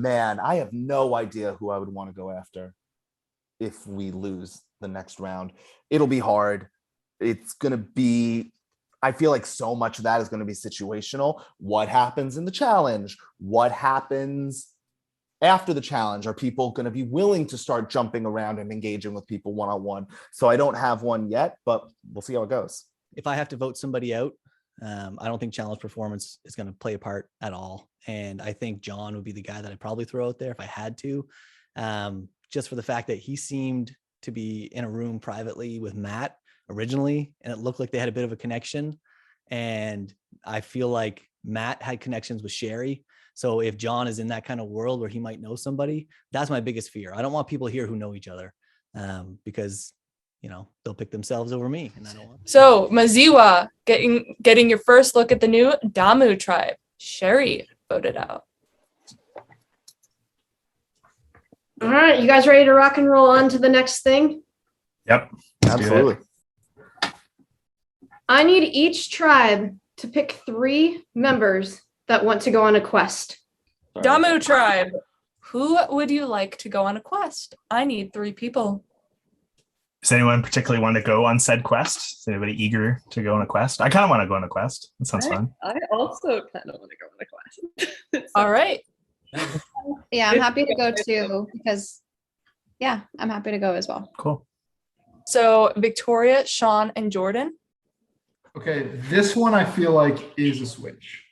man, I have no idea who I would want to go after if we lose the next round. It'll be hard. It's going to be, I feel like so much of that is going to be situational. What happens in the challenge? What happens after the challenge? Are people going to be willing to start jumping around and engaging with people one-on-one? So I don't have one yet, but we'll see how it goes. If I have to vote somebody out, I don't think challenge performance is going to play a part at all. And I think Jon would be the guy that I'd probably throw out there if I had to, just for the fact that he seemed to be in a room privately with Matt originally, and it looked like they had a bit of a connection. And I feel like Matt had connections with Sherry. So if Jon is in that kind of world where he might know somebody, that's my biggest fear. I don't want people here who know each other, because they'll pick themselves over me, and I don't want. So Maziwa getting your first look at the new Damu tribe. Sherry voted out. All right, you guys ready to rock and roll on to the next thing? Yep. Absolutely. I need each tribe to pick 3 members that want to go on a quest. Damu tribe. Who would you like to go on a quest? I need 3 people. Does anyone particularly want to go on said quest? Is anybody eager to go on a quest? I kind of want to go on a quest. That sounds fun. I also kind of want to go on a quest. All right. Yeah, I'm happy to go too, because I'm happy to go as well. Cool. So Victoria, Sean, and Jordyn. Okay, this one I feel like is a switch.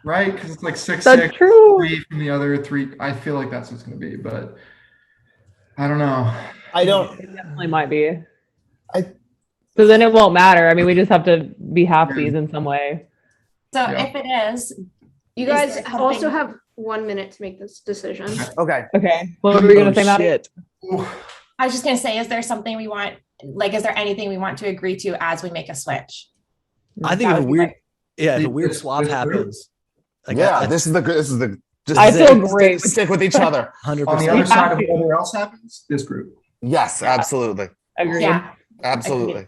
Right? Because it's like 6-6, 3 from the other 3. I feel like that's what it's going to be, but I don't know. It definitely might be. So then it won't matter. I mean, we just have to be half-seas in some way. So if it is, you guys also have 1 minute to make this decision. Okay. What were we going to say, Maddie? I was just going to say, is there something we want, is there anything we want to agree to as we make a switch? I think if a weird swap happens. This is the. I feel great. Stick with each other. 100%. On the other side of whatever else happens, this group. Yes, absolutely. Agreed. Yeah. Absolutely.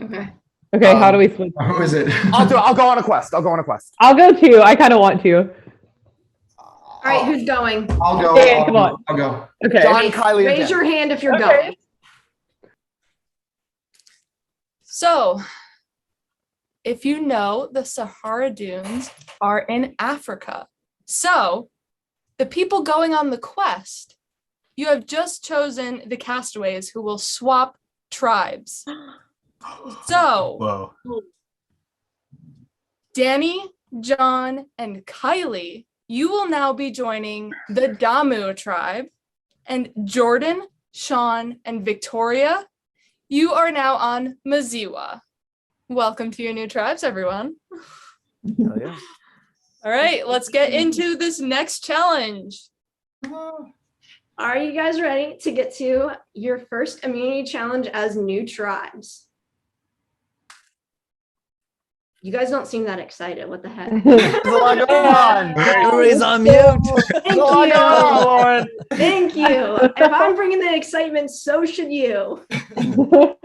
Okay. Okay, how do we switch? Who is it? I'll go on a quest. I'll go too. I kind of want to. All right, who's going? I'll go. Dan, come on. I'll go. Okay. Jon, Kylie, Raise your hand if you're going. So if you know, the Sahara dunes are in Africa. So the people going on the quest, you have just chosen the Castaways, who will swap tribes. So Dennie, Jon, and Kylie, you will now be joining the Damu tribe. And Jordyn, Sean, and Victoria, you are now on Maziwa. Welcome to your new tribes, everyone. Oh, yeah. All right, let's get into this next challenge. Are you guys ready to get to your first immunity challenge as new tribes? You guys don't seem that excited. What the heck? Everybody's on mute. Thank you. If I'm bringing the excitement, so should you.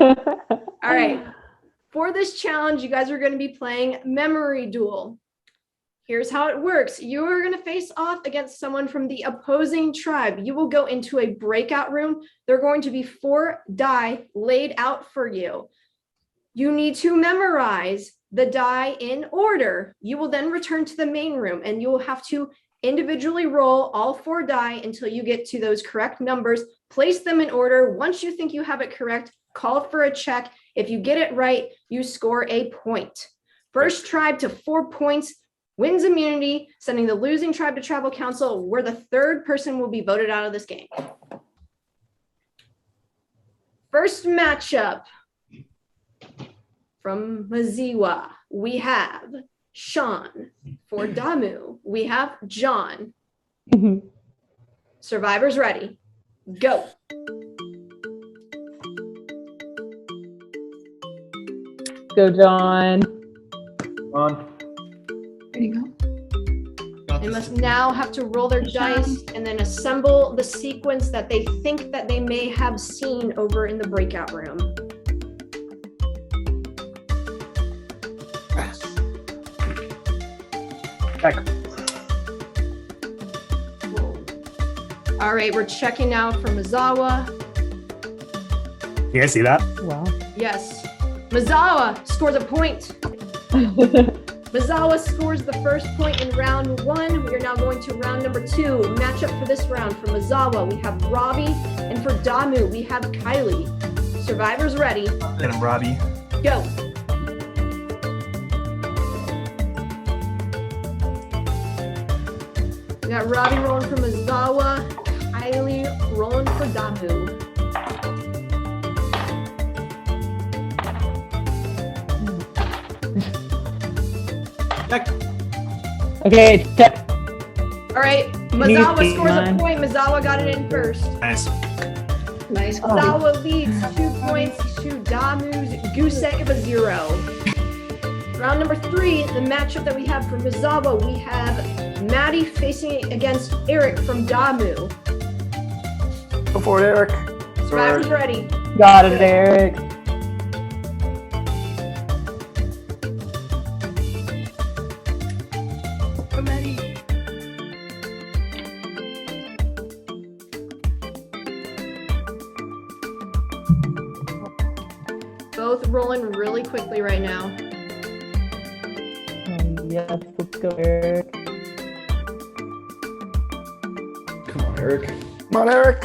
All right. For this challenge, you guys are going to be playing Memory Duel. Here's how it works. You are going to face off against someone from the opposing tribe. You will go into a breakout room. There are going to be 4 die laid out for you. You need to memorize the die in order. You will then return to the main room, and you will have to individually roll all 4 die until you get to those correct numbers. Place them in order. Once you think you have it correct, call for a check. If you get it right, you score a point. First tribe to 4 points wins immunity, sending the losing tribe to tribal council, where the 3rd person will be voted out of this game. First matchup. From Maziwa, we have Sean. For Damu, we have Jon. Survivors ready. Go. Go, Jon. There you go. They must now have to roll their dice and then assemble the sequence that they think that they may have seen over in the breakout room. Becker. All right, we're checking now for Mizawa. You guys see that? Wow. Yes. Mizawa scores a point. Mizawa scores the first point in round 1. We are now going to round number 2. Matchup for this round. For Mizawa, we have Robbie, and for Damu, we have Kylie. Survivors ready. Get him, Robbie. Go. We got Robbie rolling for Mizawa, Kylie rolling for Damu. Okay, check. All right, Mizawa scores a point. Mizawa got it in first. Nice. Nice. Mizawa leads 2 points to Damu's goose egg of a 0. Round number 3, the matchup that we have for Mizawa, we have Maddie facing against Erik from Damu. Go for it, Erik. Survivors ready. Got it, Erik. Both rolling really quickly right now. Yes, let's go, Erik. Come on, Erik. Come on, Erik.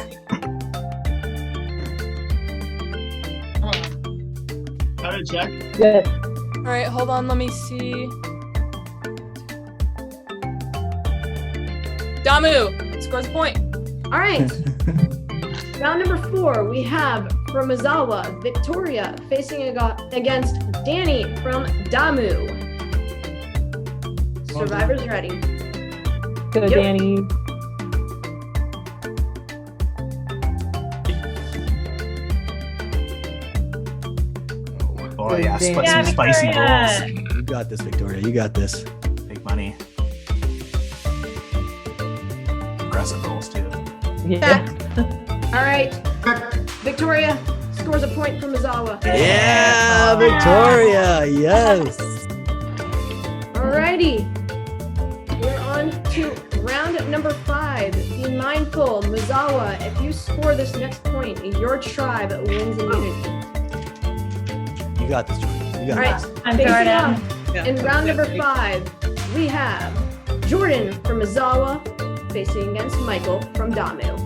How to check? Yes. All right, hold on. Let me see. Damu scores a point. All right. Round number 4, we have from Mizawa, Victoria facing against Dennie from Damu. Survivors ready. Go, Yep. Danny. Oh yeah, Good some spicy Victoria. rolls. You got this, Victoria. You got this. Big money. Aggressive rolls too. Yeah. All right. Victoria scores a point from Mizawa. Yeah, Victoria. Yes. Alrighty. We're on to round number 5. Be mindful, Mizawa, if you score this next point, your tribe wins immunity. You got this, Jordan. You All got right. this. I'm Facing Jordan. up in round number 5, we have Jordyn from Mizawa facing against Michael from Damu.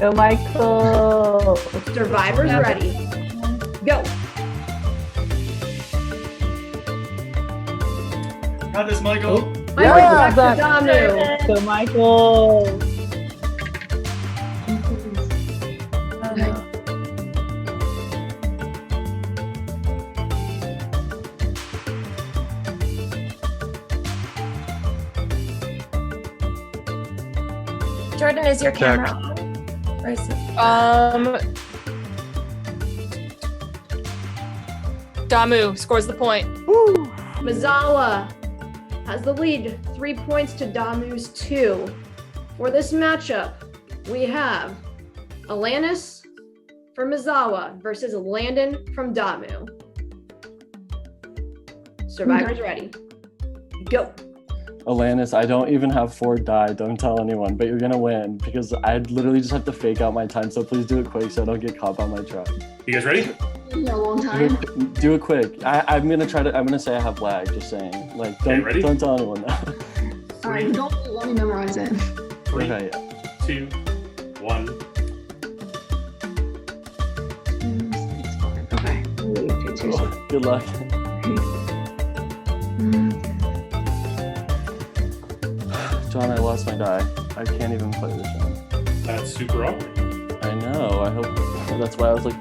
Go, Michael. Survivors ready. Go. Got this, Michael. Michael Yeah. back to Damu. Go, Michael. Jordan, is your camera on? Or is it- Damu scores the point. Mizawa has the lead, 3 points to Damu's 2. For this matchup, we have Alanis from Mizawa versus Landon from Damu. Survivors ready. Go. Alanis, I don't even have 4 die. Don't tell anyone, but you're gonna win because I literally just have to fake out my time. So please do it quick so I don't get caught by my trap. You guys ready? A long time. Do it quick. I'm gonna say I have lag. Just saying. Like, Okay, ready? don't tell anyone that. All right, don't let me memorize it. 3, Okay. 2, 1. Okay. Wait, 2 seconds. Good luck. John, I lost my die. I can't even play this one. That's super awkward. I know. I hope that's why I was like,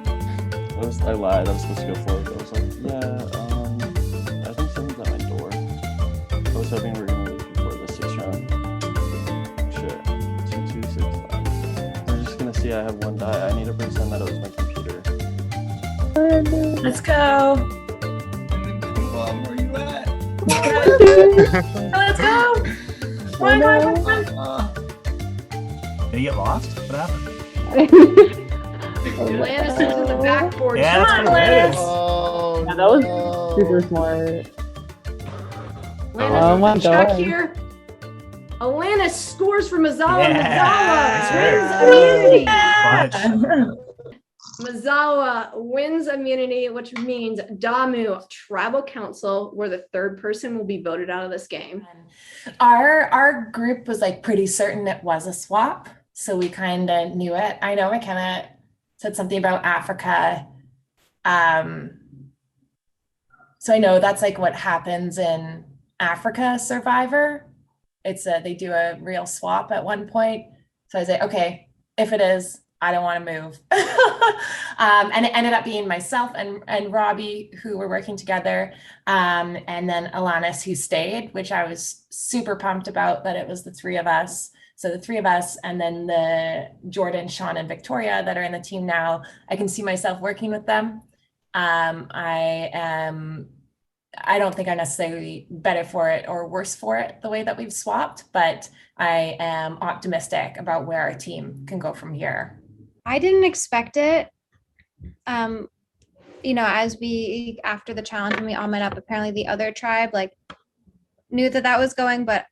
I lied. I was supposed to go forward. I was like, yeah. I think someone's at my door. I was hoping we were gonna leave before the 6th round. Shit. 2, 2, 6, 5. We're just gonna see. I have 1 die. I need to pretend that it was my computer. Let's go. Mom, where you at? Let's go. One. Did you get lost? What happened? Alanis is in the backboard. Yeah, Come that's on, what it is. Oh, Yeah, that was no. super smart. Alanis Oh my with the check God. here. Alanis scores for Mazawa. Yeah. Mazawa wins immunity. Mazawa wins immunity, which means Damu, tribal council, where the third person will be voted out of this game. Our group was like pretty certain it was a swap, so we kind of knew it. I know McKenna said something about Africa. So I know that's like what happens in Africa Survivor. It's they do a real swap at one point. So I say, okay, if it is, I don't want to move. And it ended up being myself and Robbie, who were working together, and then Alanis, who stayed, which I was super pumped about, that it was the three of us. So the three of us, and then the Jordyn, Sean, and Victoria that are in the team now, I can see myself working with them. I don't think I'm necessarily better for it or worse for it the way that we've swapped, but I am optimistic about where our team can go from here. I didn't expect it. As after the challenge, when we all met up, apparently the other tribe like knew that was going, but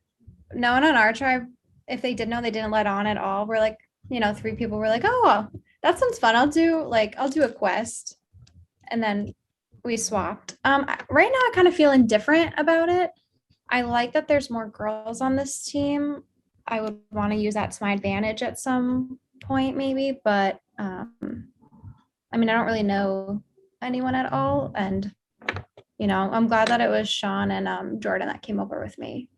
no one on our tribe, if they did know, they didn't let on at all. We're like, 3 people were like, oh, well, that sounds fun. I'll do a quest. And then we swapped. Right now I kind of feel indifferent about it. I like that there's more girls on this team. I would want to use that to my advantage at some point maybe, but I don't really know anyone at all, and I'm glad that it was Sean and Jordyn that came over with me.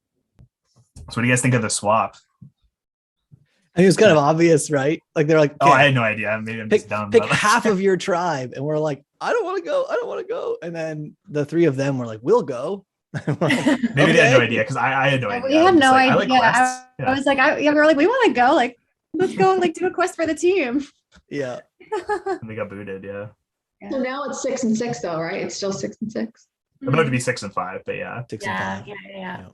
So what do you guys think of the swap? I think it was kind of obvious, right? Like they're like, oh, I had no idea. Maybe I'm just dumb. Pick half of your tribe, and we're like, I don't want to go. And then the 3 of them were like, we'll go. Maybe they had no idea, because I had no idea. We had no idea. I was like, we were like, we want to go. Like, let's go. Like, do a quest for the team. Yeah. And they got booted. Yeah. So now it's 6 and 6, though, right? It's still 6 and 6. About to be 6 and 5, but yeah. 6 and 5. Yeah.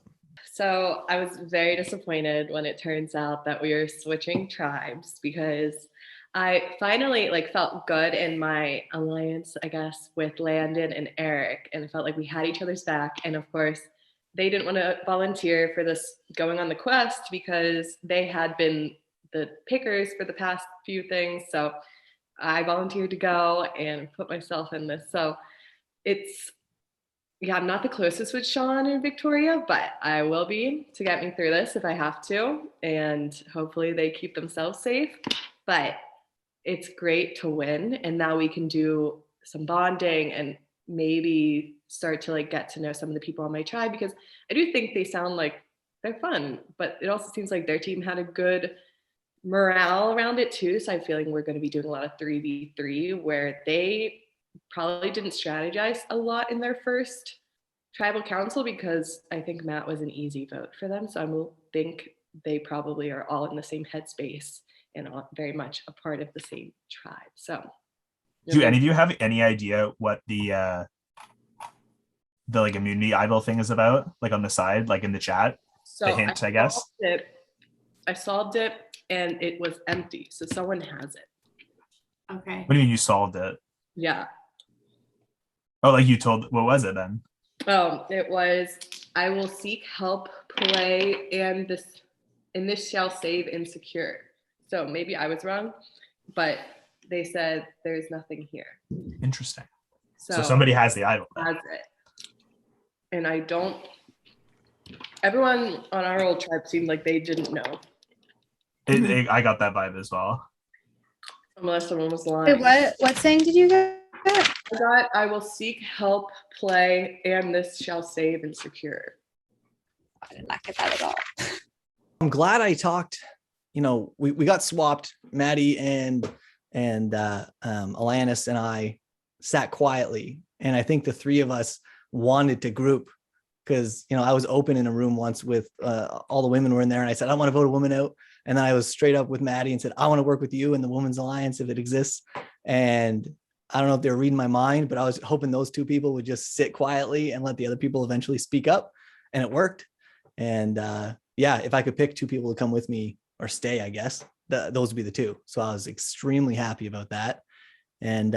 So I was very disappointed when it turns out that we were switching tribes, because I finally felt good in my alliance, I guess, with Landon and Erik, and it felt like we had each other's back. And of course, they didn't want to volunteer for this going on the quest because they had been the pickers for the past few things. So I volunteered to go and put myself in this. So I'm not the closest with Sean and Victoria, but I will be to get me through this if I have to. And hopefully they keep themselves safe. But it's great to win. And now we can do some bonding and maybe start to get to know some of the people on my tribe, because I do think they sound like they're fun, but it also seems like their team had a good morale around it too. So I'm feeling we're going to be doing a lot of 3v3 where they probably didn't strategize a lot in their first tribal council, because I think Matt was an easy vote for them. So I think they probably are all in the same headspace and very much a part of the same tribe. So do any of you have any idea what the immunity eyeball thing is about, on the side, in the chat? So the hint, I guess. I solved it and it was empty. So someone has it. Okay. What do you mean you solved it? Yeah. Oh, you told, what was it then? Oh, it was, I will seek help, play, and this shall save and secure. So maybe I was wrong, but they said there's nothing here. Interesting. So somebody has the eyeball. Has it. And everyone on our old tribe seemed like they didn't know. I got that vibe as well. Unless someone was lying. Wait, what saying did you get? I got, I will seek help, play, and this shall save and secure. I did not get that at all. I'm glad I talked. We got swapped. Maddie and Alanis and I sat quietly, and I think the 3 of us wanted to group, because I was open in a room once with all the women were in there, and I said I want to vote a woman out, and then I was straight up with Maddie and said I want to work with you in the Women's Alliance if it exists. And I don't know if they're reading my mind, but I was hoping those 2 people would just sit quietly and let the other people eventually speak up, and it worked. And if I could pick 2 people to come with me or stay, I guess those would be the 2. So I was extremely happy about that. And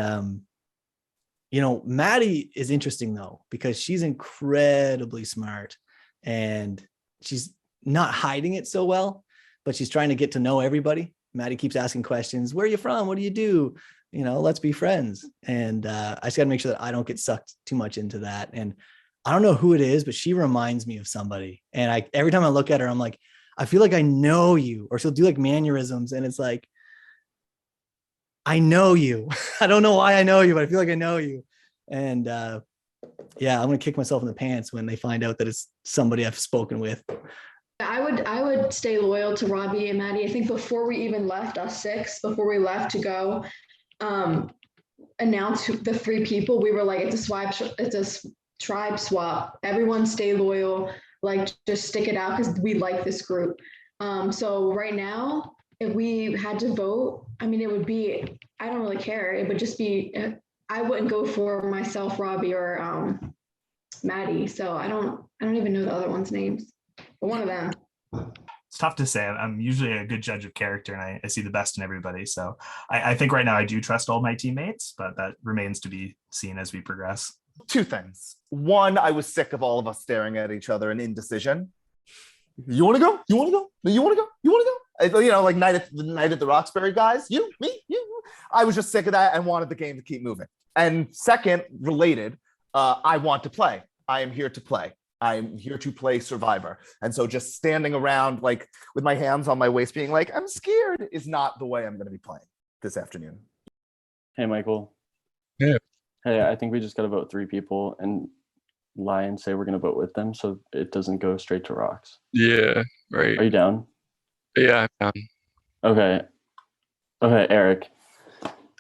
Maddie is interesting though, because she's incredibly smart, and she's not hiding it so well, but she's trying to get to know everybody. Maddie keeps asking questions. Where are you from? What do you do? Let's be friends. And I just got to make sure that I don't get sucked too much into that. And I don't know who it is, but she reminds me of somebody. And every time I look at her, I'm like, I feel like I know you. Or she'll do like mannerisms. And it's like, I know you. I don't know why I know you, but I feel like I know you. And yeah, I'm going to kick myself in the pants when they find out that it's somebody I've spoken with. I would stay loyal to Robbie and Maddie. I think before we even left, us six, before we left to go announce the three people, we were like, it's a tribe swap. Everyone stay loyal, like just stick it out because we like this group. So right now, if we had to vote, I mean, it would be, I don't really care. It would just be, I wouldn't go for myself, Robbie, or Maddie. So I don't even know the other one's names. But one of them. It's tough to say. I'm usually a good judge of character, and I see the best in everybody. So I think right now I do trust all my teammates, but that remains to be seen as we progress. Two things. One, I was sick of all of us staring at each other in indecision. You want to go? You want to go? No, you want to go? You want to go? Like night at the Roxbury guys. You, me, you. I was just sick of that and wanted the game to keep moving. And second, related, I want to play. I am here to play. I'm here to play Survivor. And so just standing around like with my hands on my waist being like, I'm scared is not the way I'm going to be playing this afternoon. Hey, Michael. Yeah. Hey, I think we just got to vote 3 people and lie and say we're going to vote with them so it doesn't go straight to rocks. Yeah, right. Are you down? Yeah, I'm down. Okay, Erik.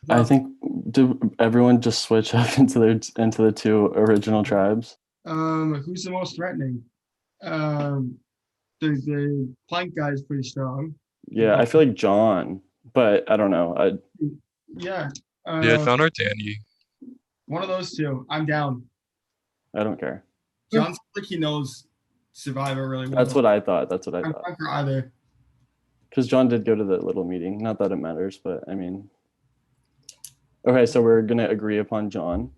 I think do everyone just switch up into the 2 original tribes? Who's the most threatening? The plank guy is pretty strong. Yeah, I feel like Jon, but I don't know. Yeah. Jon or Danny. One of those two. I'm down. I don't care. Jon seems like he knows Survivor really well. That's what I thought. I'm fine for either. Because Jon did go to the little meeting. Not that it matters, but I mean. Okay, so we're gonna agree upon Jon.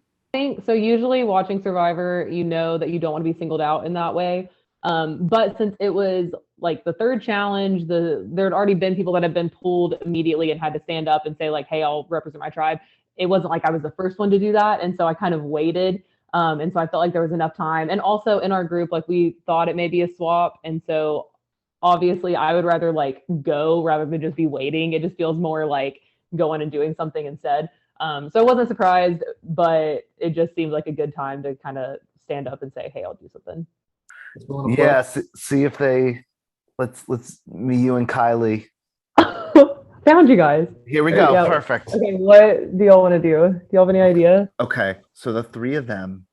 So usually watching Survivor, you know that you don't want to be singled out in that way. But since it was like the 3rd challenge, there had already been people that had been pulled immediately and had to stand up and say like, hey, I'll represent my tribe. It wasn't like I was the first one to do that. And so I kind of waited. And so I felt like there was enough time. And also in our group, like we thought it may be a swap. And so obviously I would rather like go rather than just be waiting. It just feels more like going and doing something instead. So I wasn't surprised, but it just seemed like a good time to kind of stand up and say, hey, I'll do something. Yeah, see if let's me, you, and Kylie. Found you guys. Here we go. Yeah. Perfect. Okay, what do y'all want to do? Do y'all have any idea? Okay, so the 3 of them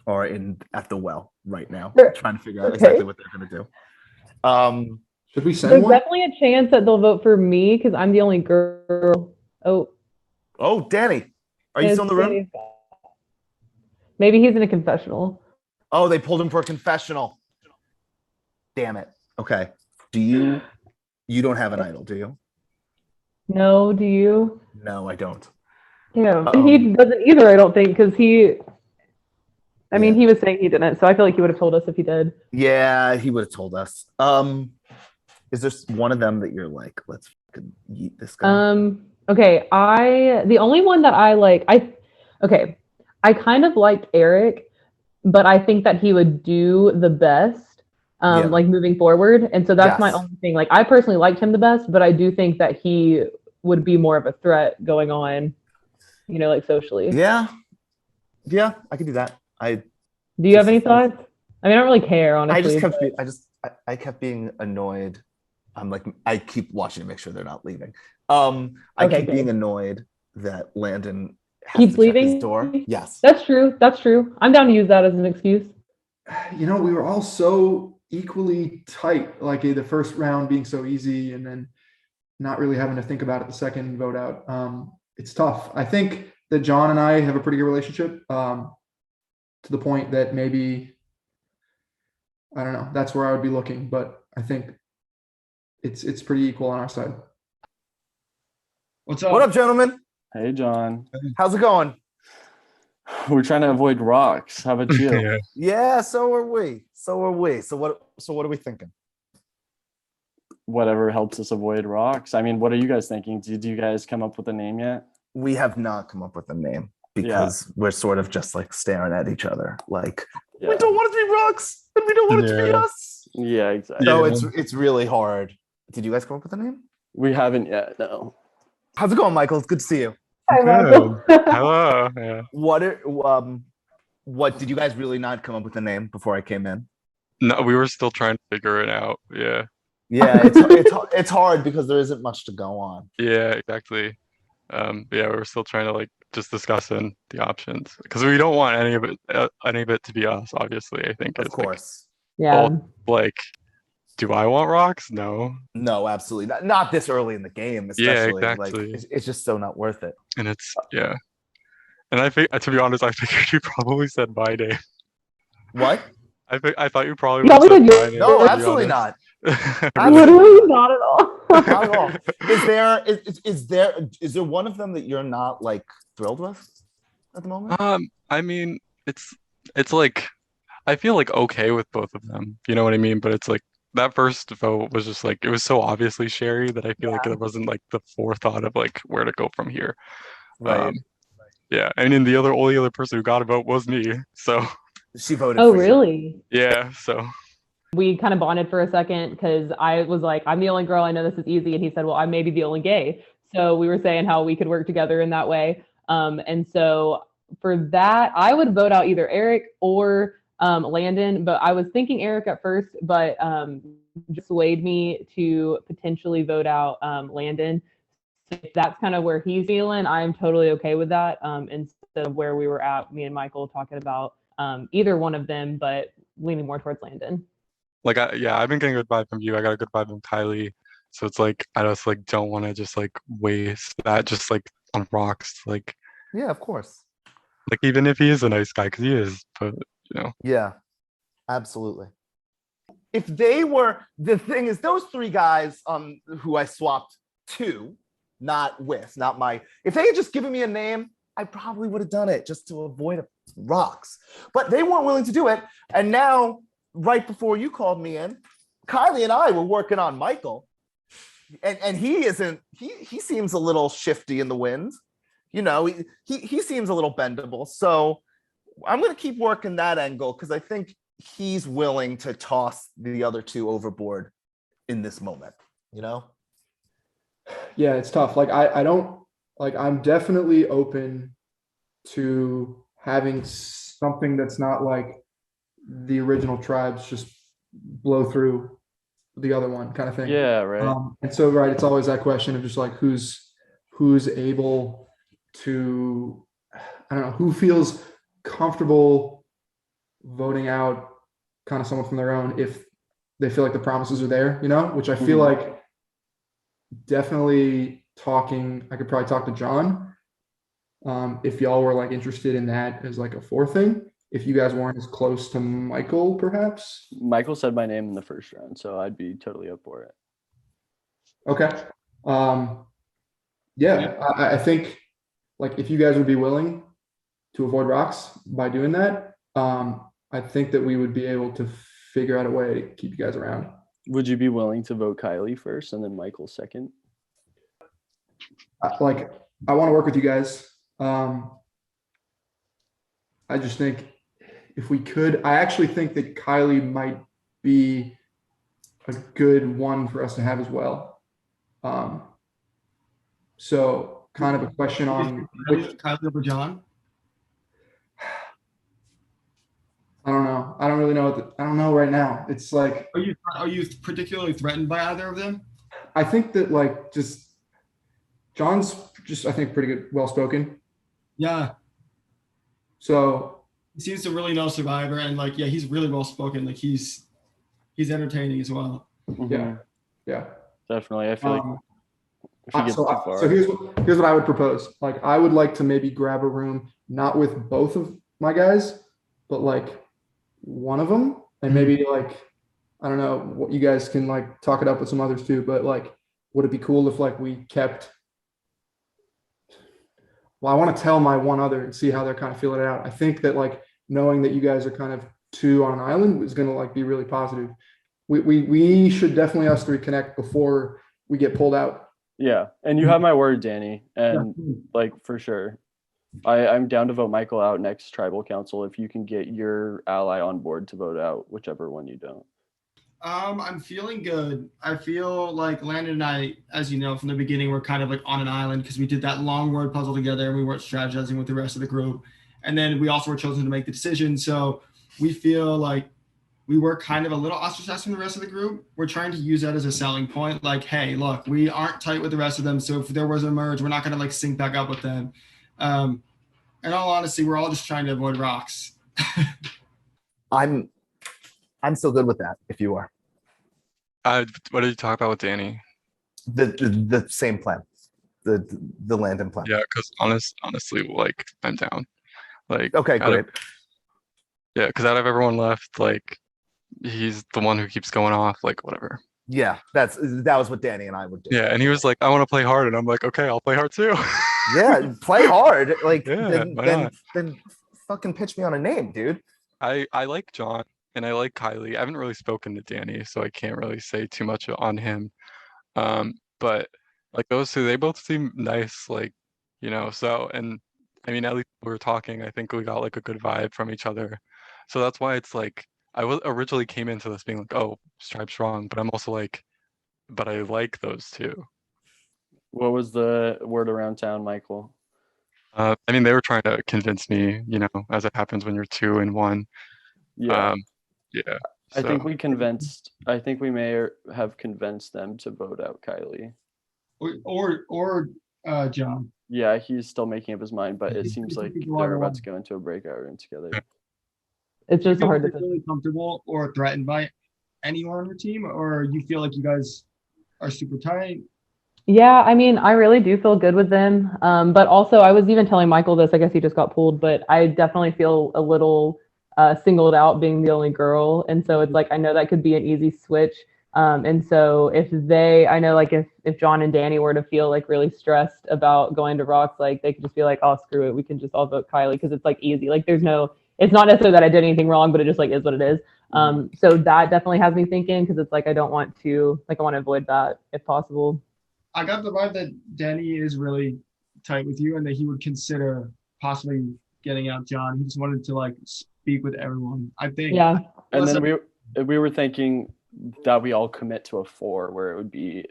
are at the well right now, trying to figure out exactly what they're going to do. Should we send There's one? definitely a chance that they'll vote for me because I'm the only girl. Oh, Danny, are you still in the room? Maybe he's in a confessional. Oh, they pulled him for a confessional. Damn it. Okay. You don't have an idol, do you? No, do you? No, I don't. Yeah, he doesn't either, I don't think, because he was saying he didn't, so I feel like he would have told us if he did. Yeah, he would have told us. Is there one of them that you're like, let's fucking yeet this guy? Okay, the only one that I like, I kind of liked Erik, but I think that he would do the best, like moving forward. And so that's my only thing. Like, I personally liked him the best, but I do think that he would be more of a threat going on, like socially. Yeah, I could do that. Do you have any thoughts? I mean, I don't really care, honestly. I kept being annoyed. I'm like, I keep watching to make sure they're not leaving. I keep being annoyed that Landon keeps leaving his door. Yes, that's true. I'm down to use that as an excuse. We were all so equally tight, like the first round being so easy and then not really having to think about it the second vote out. It's tough. I think that Jon and I have a pretty good relationship, to the point that maybe, I don't know, that's where I would be looking, but I think it's pretty equal on our side. What's up? What up, gentlemen? Hey, Jon. How's it going? We're trying to avoid rocks. How about you? Yeah, so are we. So what are we thinking? whatever helps us avoid rocks. I mean, what are you guys thinking? Did you guys come up with a name yet? We have not come up with a name because we're sort of just like staring at each other like, we don't want it to be rocks and we don't want it to be us. Yeah, exactly. So it's really hard. Did you guys come up with a name? We haven't yet, no. How's it going, Michael? It's good to see you. Hi, Michael. Hello. Yeah. What did you guys really not come up with a name before I came in? No, we were still trying to figure it out. Yeah. Yeah, it's hard because there isn't much to go on. Yeah, exactly. Yeah, we were still trying to like just discussing the options because we don't want any of it to be us. Obviously, I think. Of course. Like, do I want rocks? No. No, absolutely not this early in the game, especially. Yeah, exactly. Like, it's just so not worth it. And it's And I think, to be honest, I figured you probably said my name. What? I thought you probably would have said my name. No, absolutely not. Literally not at all. Not at all. Is there one of them that you're not like thrilled with at the moment? I mean, it's like I feel like okay with both of them. You know what I mean? But it's like that first vote was just like it was so obviously Sherry that I feel like there wasn't like the forethought of like where to go from here. Right. Yeah, and then the only other person who got a vote was me. So she voted. Oh, really? Yeah. So we kind of bonded for a second because I was like, I'm the only girl. I know this is easy. And he said, well, I may be the only gay. So we were saying how we could work together in that way. And so for that, I would vote out either Erik or Landon, but I was thinking Erik at first, but just swayed me to potentially vote out Landon. If that's kind of where he's feeling, I'm totally okay with that. Instead of where we were at, me and Michael talking about either one of them, but leaning more towards Landon. Like, I've been getting a good vibe from you. I got a good vibe from Kylie. So it's like, I just like don't want to just like waste that just like on rocks. Like, yeah, of course. Like, even if he is a nice guy, because he is, but you know. Yeah, absolutely. If they were, the thing is, those three guys who I swapped to, if they had just given me a name, I probably would have done it just to avoid rocks. But they weren't willing to do it. And now, right before you called me in, Kylie and I were working on Michael. And he seems a little shifty in the wind. You know, he seems a little bendable. So I'm going to keep working that angle because I think he's willing to toss the other two overboard in this moment, you know? Yeah, it's tough. Like, I'm definitely open to having something that's not like the original tribes just blow through the other one kind of thing. Yeah, right. And so, right, it's always that question of just like who's able to, I don't know, who feels comfortable voting out kind of someone from their own if they feel like the promises are there, you know, which I feel like definitely I could probably talk to Jon if y'all were like interested in that as like a fourth thing. If you guys weren't as close to Michael, perhaps. Michael said my name in the first round, so I'd be totally up for it. Okay. I think like if you guys would be willing to avoid rocks by doing that, I think that we would be able to figure out a way to keep you guys around. Would you be willing to vote Kylie first and then Michael second? I want to work with you guys. I just think if we could, I actually think that Kylie might be a good one for us to have as well. So kind of a question on Kylie over Jon. I don't know. I don't really know I don't know right now. It's like, are you particularly threatened by either of them? I think that like just Jon's just, I think, pretty good, well-spoken. Yeah. So he seems to really know Survivor, and like, yeah, he's really well-spoken. Like he's entertaining as well. Yeah. Yeah. Definitely. I feel like if he gets too far. So here's what I would propose. Like, I would like to maybe grab a room, not with both of my guys, but like one of them, and maybe like, I don't know, what you guys can like talk it up with some others too, but like, would it be cool if like we kept, well, I want to tell my one other and see how they're kind of feeling it out. I think that like knowing that you guys are kind of two on an island is going to like be really positive. we should definitely us three connect before we get pulled out. Yeah, and you have my word, Danny, and like for sure. I'm down to vote Michael out next tribal council if you can get your ally on board to vote out whichever one you don't. I'm feeling good. I feel like Landon and I, as you know, from the beginning, we're kind of like on an island because we did that long word puzzle together and we weren't strategizing with the rest of the group. And then we also were chosen to make the decision. So we feel like we were kind of a little ostracized from the rest of the group. We're trying to use that as a selling point. Like, hey, look, we aren't tight with the rest of them. So if there was a merge, we're not going to like sync back up with them. In all honesty, we're all just trying to avoid rocks. I'm still good with that if you are. What did you talk about with Danny? The same plan. The Landon plan. Yeah, because honestly, like I'm down. Like okay, great. Yeah, because out of everyone left, like he's the one who keeps going off, like whatever. Yeah, that was what Danny and I would do. Yeah, and he was like, I want to play hard, and I'm like, okay, I'll play hard too. Yeah, play hard. Like yeah, then fucking pitch me on a name, dude. I like Jon and I like Kylie. I haven't really spoken to Danny, so I can't really say too much on him. But like those two, they both seem nice, like, you know, so, and I mean, at least we were talking, I think we got like a good vibe from each other. So that's why it's like, originally came into this being like, oh, Stripe's wrong, but I'm also like, but I like those two. What was the word around town, Michael? I mean, they were trying to convince me, you know, as it happens when you're 2 and 1. Yeah. Yeah. I think we may have convinced them to vote out Kylie. Or Jon. Yeah, he's still making up his mind, but it seems like they're about to go into a breakout room together. It's just hard to really comfortable or threatened by anyone on your team, or you feel like you guys are super tight? Yeah, I mean, I really do feel good with them. But also, I was even telling Michael this, I guess he just got pulled, but I definitely feel a little singled out being the only girl. And so it's like, I know that could be an easy switch. And so I know like if Jon and Danny were to feel like really stressed about going to rocks, like they could just be like, oh, screw it, we can just all vote Kylie because it's like easy. Like it's not necessarily that I did anything wrong, but it just like is what it is. So that definitely has me thinking because it's like I want to avoid that if possible. I got the vibe that Danny is really tight with you and that he would consider possibly getting out Jon. He just wanted to like speak with everyone, I think. Yeah. And then we were thinking that we all commit to a 4 where it would be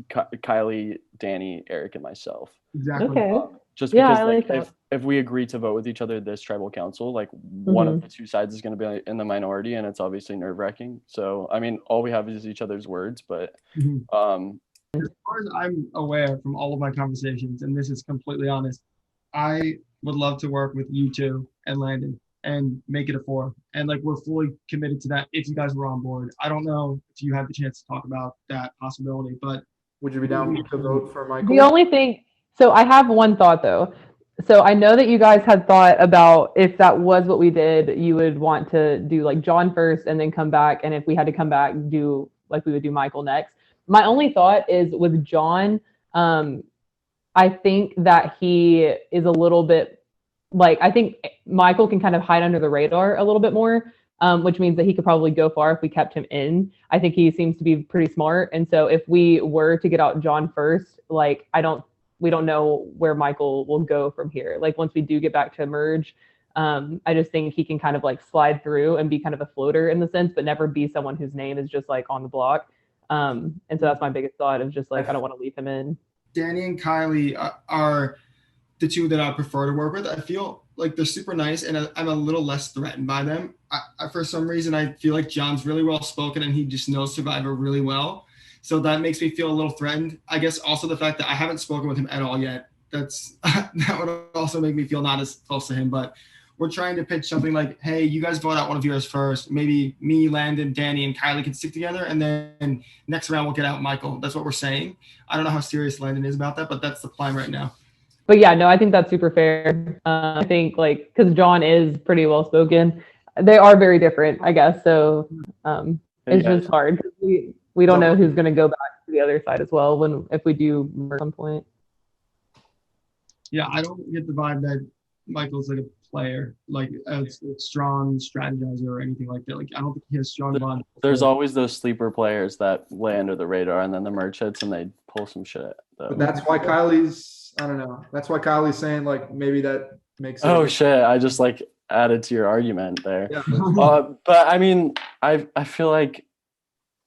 Kylie, Danny, Erik, and myself. Exactly. Okay. Just because I like if we agree to vote with each other this tribal council, like one of the two sides is going to be in the minority, and it's obviously nerve-wracking. So I mean, all we have is each other's words, but as far as I'm aware from all of my conversations, and this is completely honest, I would love to work with you two and Landon and make it a 4. And like we're fully committed to that if you guys were on board. I don't know if you had the chance to talk about that possibility, but would you be down to vote for Michael? The only thing, so I have one thought though. So I know that you guys had thought about if that was what we did, you would want to do like Jon first and then come back. And if we had to come back, do like we would do Michael next. My only thought is with Jon, I think that he is a little bit like, I think Michael can kind of hide under the radar a little bit more, which means that he could probably go far if we kept him in. I think he seems to be pretty smart. And so if we were to get out Jon first, like we don't know where Michael will go from here. Like once we do get back to merge, I just think he can kind of like slide through and be kind of a floater in the sense, but never be someone whose name is just like on the block. And so that's my biggest thought of just like, I don't want to leave him in. Danny and Kylie are the two that I prefer to work with. I feel like they're super nice and I'm a little less threatened by them. For some reason, I feel like Jon's really well spoken and he just knows Survivor really well. So that makes me feel a little threatened. I guess also the fact that I haven't spoken with him at all yet. That would also make me feel not as close to him, but we're trying to pitch something like, hey, you guys vote out one of yours first. Maybe me, Landon, Danny, and Kylie can stick together. And then next round, we'll get out Michael. That's what we're saying. I don't know how serious Landon is about that, but that's the plan right now. But yeah, no, I think that's super fair. I think like, because Jon is pretty well spoken. They are very different, I guess. So it's just hard. We don't know who's going to go back to the other side as well if we do at some point. Yeah, I don't get the vibe that Michael's like a player, like a strong strategizer or anything like that. Like I don't think he has strong bond. There's always those sleeper players that lay under the radar, and then the merge hits and they pull some shit. But that's why Kylie's, I don't know. That's why Kylie's saying like maybe that makes Oh shit! I just like added to your argument there. Yeah. But I mean, I feel like,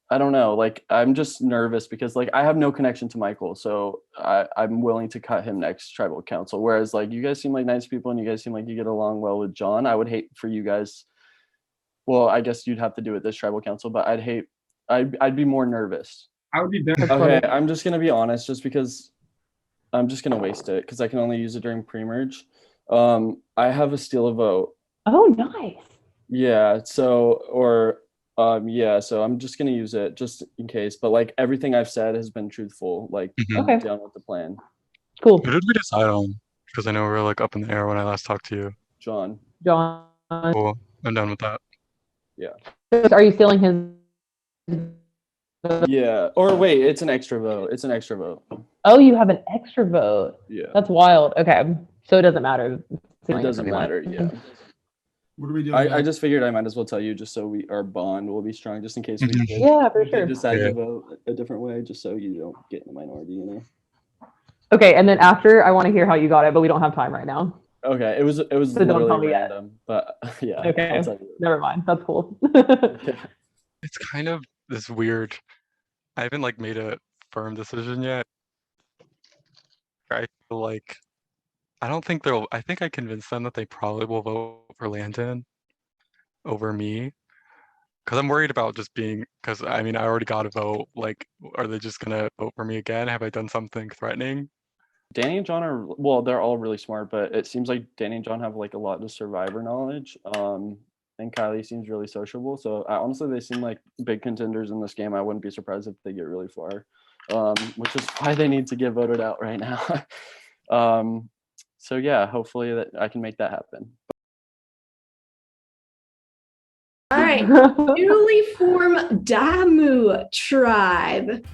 I don't know, like I'm just nervous because like I have no connection to Michael, so I'm willing to cut him next tribal council. Whereas like you guys seem like nice people and you guys seem like you get along well with Jon. I would hate for you guys. Well, I guess you'd have to do it this tribal council, but I'd be more nervous. I would be better. Okay, I'm just gonna be honest, just because I'm just gonna waste it because I can only use it during pre-merge. I have a steal a vote. Oh, nice. Yeah. So so I'm just gonna use it just in case. But like everything I've said has been truthful. Like Okay. down with the plan. Cool. Who did we decide on? Because I know we were like up in the air when I last talked to you. Jon. Cool. I'm done with that. Yeah. So are you stealing his? Yeah. Or wait, it's an extra vote. It's an extra vote. Oh, you have an extra vote. Yeah. That's wild. Okay. So it doesn't matter. It doesn't matter. Yeah. What are we doing? I just figured I might as well tell you just so our bond will be strong, just in case we did, Yeah, for sure. decide to vote a different way, just so you don't get in the minority, you know. Okay, and then after, I want to hear how you got it, but we don't have time right now. Okay, it was So don't tell literally me yet. random, but yeah. Okay, I'll tell you. never mind. That's cool. It's kind of this weird. I haven't like made a firm decision yet. I feel like I don't think they'll. I think I convinced them that they probably will vote for Landon over me, because I'm worried about just being. Because I mean, I already got a vote. Like, are they just gonna vote for me again? Have I done something threatening? Danny and Jon are they're all really smart, but it seems like Danny and Jon have like a lot of survivor knowledge. And Kylie seems really sociable. So honestly, they seem like big contenders in this game. I wouldn't be surprised if they get really far, which is why they need to get voted out right now. So yeah, hopefully that I can make that happen. All right, newly formed Damu tribe.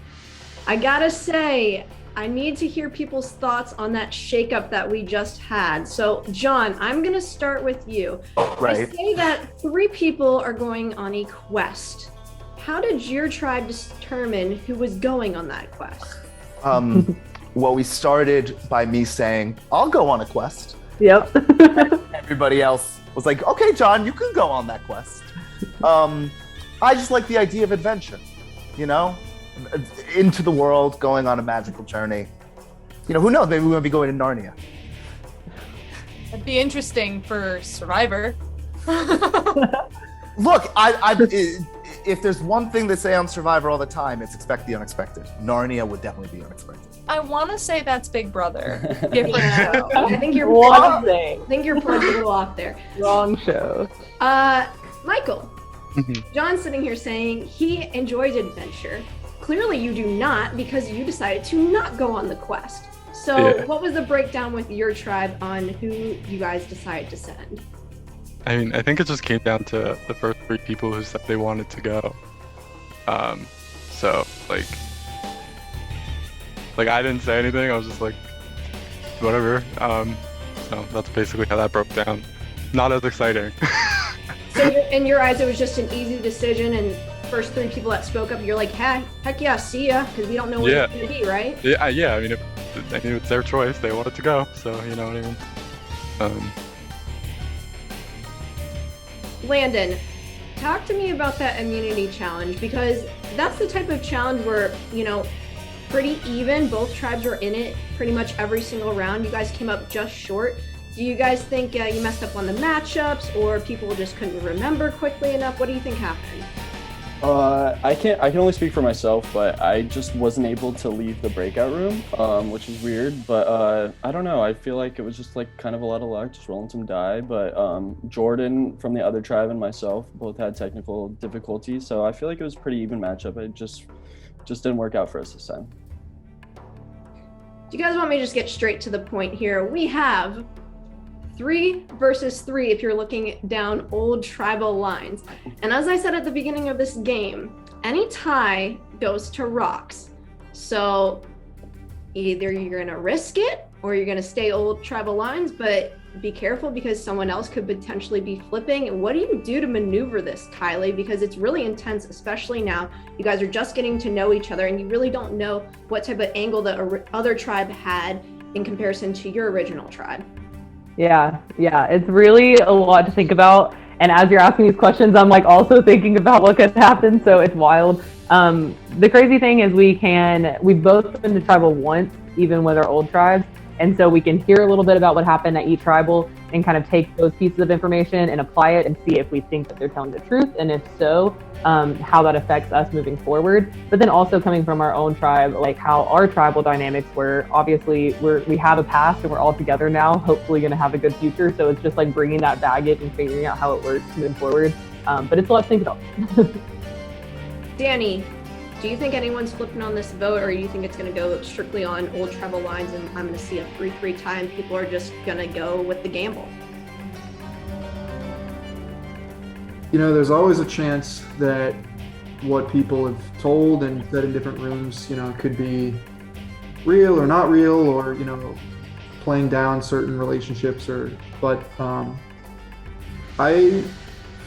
I gotta say, I need to hear people's thoughts on that shakeup that we just had. So, Jon, I'm gonna start with you. Right. I say that 3 people are going on a quest. How did your tribe determine who was going on that quest? Well, we started by me saying, I'll go on a quest. Yep. Everybody else was like, okay, Jon, you can go on that quest. I just like the idea of adventure, you know? Into the world, going on a magical journey. You know, who knows? Maybe we might be going to Narnia. It'd be interesting for Survivor. Look, if there's one thing they say on Survivor all the time, it's expect the unexpected. Narnia would definitely be unexpected. I want to say that's Big Brother. Different show. I think you're Wrong thing. I think you're plugged a little off there. Wrong show. Michael, Jon's sitting here saying he enjoys adventure. Clearly you do not, because you decided to not go on the quest. So What was the breakdown with your tribe on who you guys decided to send? I mean, I think it just came down to the first 3 people who said they wanted to go. So like I didn't say anything. I was just like, whatever. So that's basically how that broke down. Not as exciting. So in your eyes, it was just an easy decision, and first 3 people that spoke up, you're like, heck yeah, see ya, because we don't know what it's gonna be, right? Yeah. I mean, it's their choice. They wanted to go, so you know what I mean. Landon, talk to me about that immunity challenge, because that's the type of challenge where, you know, pretty even. Both tribes were in it pretty much every single round. You guys came up just short. Do you guys think you messed up on the matchups, or people just couldn't remember quickly enough? What do you think happened? I can only speak for myself, but I just wasn't able to leave the breakout room, which is weird. But I don't know. I feel like it was just like kind of a lot of luck, just rolling some die. But Jordyn from the other tribe and myself both had technical difficulties, so I feel like it was a pretty even matchup. It just didn't work out for us this time. Do you guys want me to just get straight to the point here? We have 3 versus 3 if you're looking down old tribal lines. And as I said at the beginning of this game, any tie goes to rocks. So either you're gonna risk it or you're gonna stay old tribal lines, but be careful because someone else could potentially be flipping. What do you do to maneuver this, Kylie? Because it's really intense, especially now. You guys are just getting to know each other and you really don't know what type of angle the other tribe had in comparison to your original tribe. Yeah, it's really a lot to think about. And as you're asking these questions, I'm like also thinking about what could happen. So it's wild. The crazy thing is we've both been to tribal once, even with our old tribes. And so we can hear a little bit about what happened at each tribal and kind of take those pieces of information and apply it and see if we think that they're telling the truth. And if so, how that affects us moving forward. But then also coming from our own tribe, like how our tribal dynamics were, obviously we have a past and we're all together now, hopefully going to have a good future. So it's just like bringing that baggage and figuring out how it works moving forward. But it's a lot to think about. Danny, do you think anyone's flipping on this vote, or do you think it's going to go strictly on old tribal lines and I'm going to see a 3-3 tie and people are just going to go with the gamble? You know, there's always a chance that what people have told and said in different rooms, you know, could be real or not real, or, you know, playing down certain relationships, but I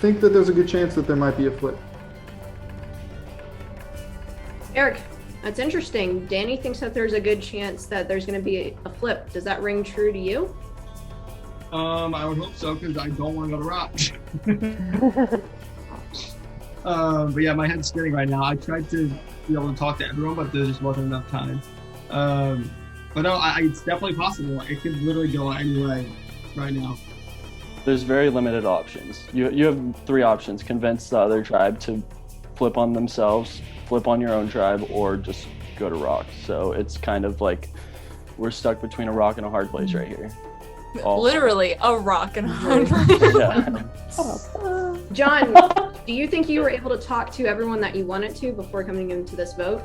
think that there's a good chance that there might be a flip. Erik, that's interesting. Danny thinks that there's a good chance that there's going to be a flip. Does that ring true to you? I would hope so, because I don't want to go to rock. But yeah, my head's spinning right now. I tried to be able to talk to everyone, but there just wasn't enough time. But no, it's definitely possible. It could literally go any way right now. There's very limited options. You have 3 options: convince the other tribe to flip on themselves, flip on your own tribe, or just go to rock. So it's kind of like we're stuck between a rock and a hard place right here. Literally a rock and a hard place. Yeah. Jon, do you think you were able to talk to everyone that you wanted to before coming into this vote?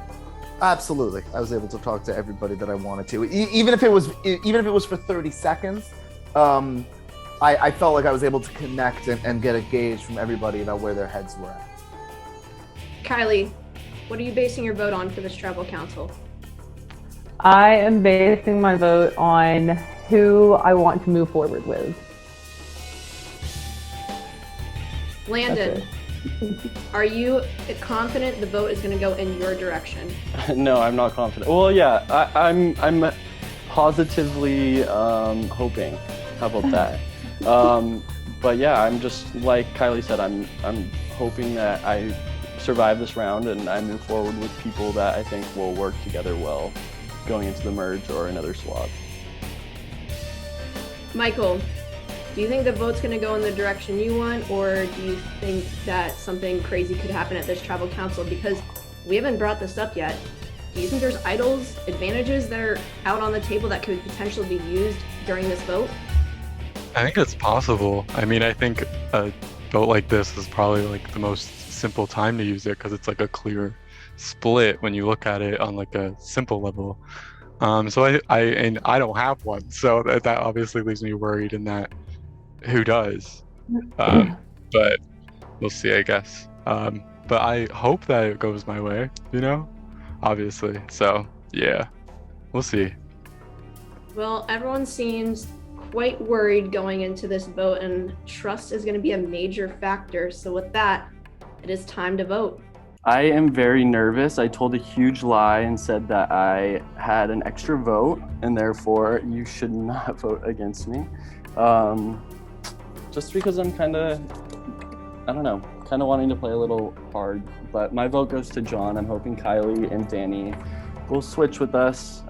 Absolutely. I was able to talk to everybody that I wanted to. Even if it was for 30 seconds, I felt like I was able to connect and get a gauge from everybody about where their heads were at. Kylie, what are you basing your vote on for this tribal council? I am basing my vote on who I want to move forward with. Landon, are you confident the vote is going to go in your direction? No, I'm not confident. Well, yeah, I'm positively hoping. How about that? But yeah, I'm just like Kylie said. I'm hoping that I survive this round and I move forward with people that I think will work together well going into the merge or another swap. Michael, do you think the vote's going to go in the direction you want, or do you think that something crazy could happen at this tribal council? Because we haven't brought this up yet. Do you think there's idols, advantages that are out on the table that could potentially be used during this vote? I think it's possible. I mean, I think a vote like this is probably like the most simple time to use it, because it's like a clear split when you look at it on like a simple level. So I don't have one, so that obviously leaves me worried in that who does. But we'll see, I guess. But I hope that it goes my way, you know, obviously. So yeah, we'll see. Well, everyone seems quite worried going into this vote, and trust is going to be a major factor. So with that, it is time to vote. I am very nervous. I told a huge lie and said that I had an extra vote, and therefore you should not vote against me. Just because I'm kind of wanting to play a little hard. But my vote goes to Jon. I'm hoping Kylie and Danny will switch with us.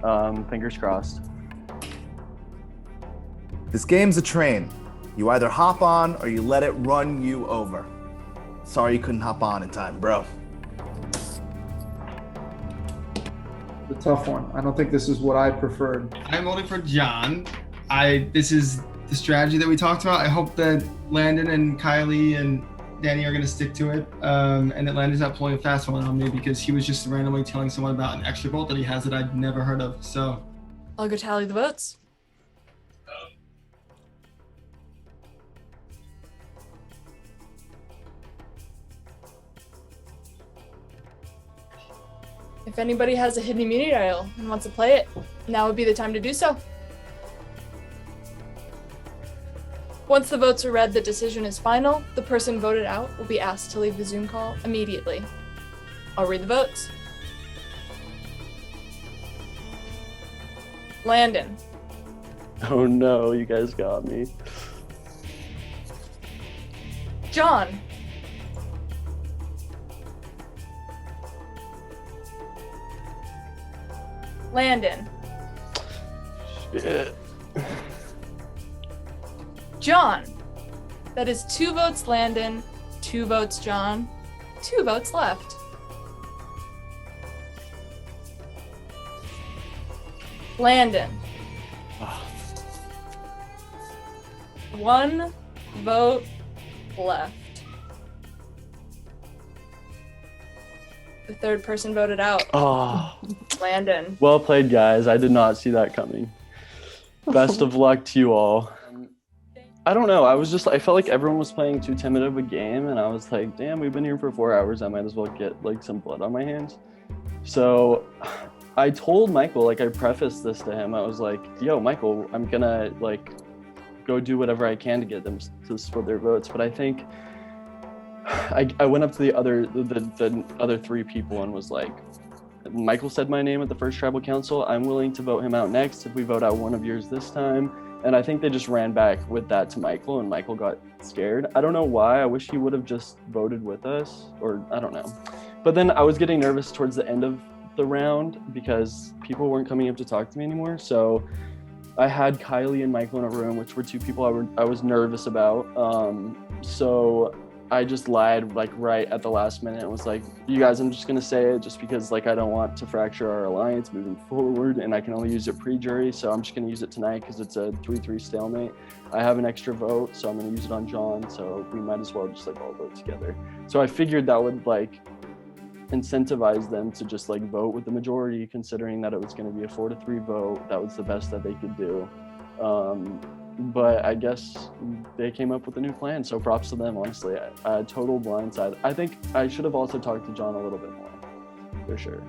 Fingers crossed. This game's a train. You either hop on or you let it run you over. Sorry you couldn't hop on in time, bro. A tough one. I don't think this is what I preferred. I'm voting for Jon. This is the strategy that we talked about. I hope that Landon and Kylie and Danny are going to stick to it, and that Landon's not pulling a fast one on me, because he was just randomly telling someone about an extra vote that he has that I'd never heard of. So I'll go tally the votes. If anybody has a hidden immunity idol and wants to play it, now would be the time to do so. Once the votes are read, the decision is final. The person voted out will be asked to leave the Zoom call immediately. I'll read the votes. Landon. Oh no, you guys got me. Jon. Landon. Shit. Jon. That is 2 votes Landon, 2 votes Jon, 2 votes left. Landon. 1 vote left. The third person voted out. Oh, Landon. well played, guys. I did not see that coming. Best of luck to you all. I don't know. I felt like everyone was playing too timid of a game, and I was like, damn, we've been here for 4 hours. I might as well get like some blood on my hands. So I told Michael, like I prefaced this to him. I was like, yo, Michael, I'm gonna like go do whatever I can to get them to split their votes. But I think I went up to the other 3 people and was like, Michael said my name at the first tribal council. I'm willing to vote him out next if we vote out one of yours this time. And I think they just ran back with that to Michael, and Michael got scared. I don't know why. I wish he would have just voted with us, or I don't know. But then I was getting nervous towards the end of the round because people weren't coming up to talk to me anymore. So I had Kylie and Michael in a room, which were 2 people I was nervous about. So I just lied like right at the last minute and was like, you guys, I'm just gonna say it just because like I don't want to fracture our alliance moving forward, and I can only use it pre-jury, so I'm just gonna use it tonight because it's a 3-3 stalemate. I have an extra vote, so I'm gonna use it on Jon, so we might as well just like all vote together. So I figured that would like incentivize them to just like vote with the majority, considering that it was gonna be a 4-3 vote. That was the best that they could do. But I guess they came up with a new plan, so props to them, honestly. Total blindside. I think I should have also talked to Jon a little bit more, for sure.